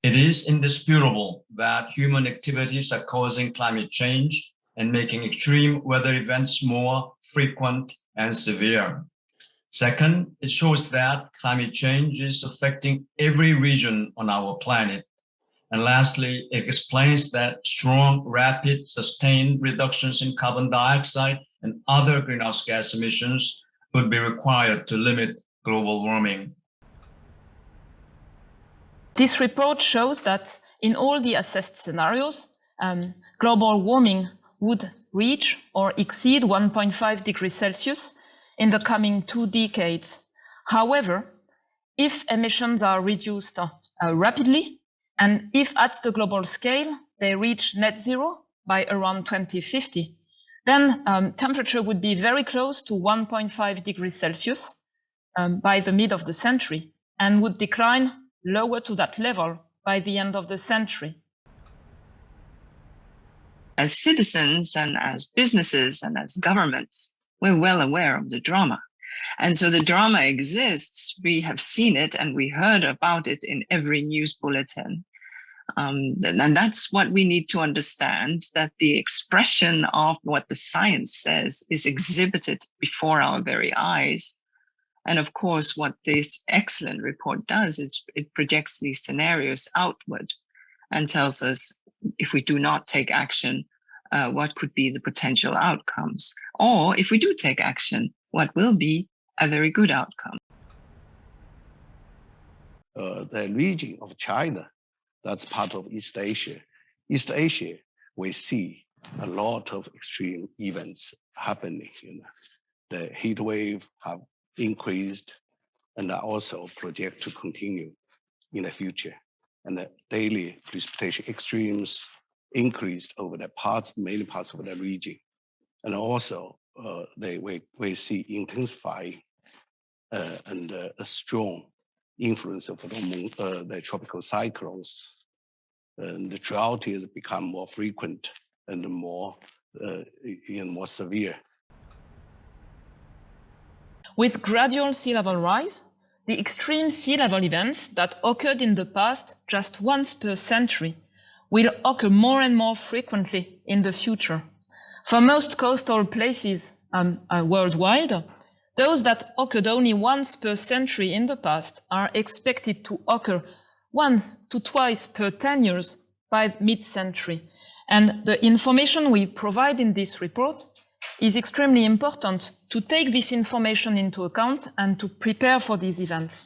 It is indisputable that human activities are causing climate change and making extreme weather events more frequent and severe. Second, it shows that climate change is affecting every region on our planet. And lastly, it explains that strong, rapid, sustained reductions in carbon dioxide and other greenhouse gas emissions would be required to limit global warming. This report shows that in all the assessed scenarios, global warming would reach or exceed 1.5 degrees Celsius in the coming 2 decades. However, if emissions are reduced rapidly, and if at the global scale they reach net zero by around 2050, then temperature would be very close to 1.5 degrees Celsius by the mid of the century and would decline lower to that level by the end of the century. As citizens and as businesses and as governments, we're well aware of the drama. And so the drama exists, we have seen it and we heard about it in every news bulletin. And that's what we need to understand, that the expression of what the science says is exhibited before our very eyes. And of course, what this excellent report does is it projects these scenarios outward and tells us if we do not take action, what could be the potential outcomes? Or if we do take action, what will be a very good outcome? The region of China, that's part of East Asia. East Asia, we see a lot of extreme events happening. The heat wave have increased and are also project to continue in the future. And the daily precipitation extremes increased over the many parts of the region. And also we see intensifying and a strong influence of the tropical cyclones. And the drought has become more frequent and more severe. With gradual sea level rise, the extreme sea level events that occurred in the past just once per century will occur more and more frequently in the future. For most coastal places worldwide, those that occurred only once per century in the past are expected to occur once to twice per 10 years by mid-century. And the information we provide in this report is extremely important to take this information into account and to prepare for these events.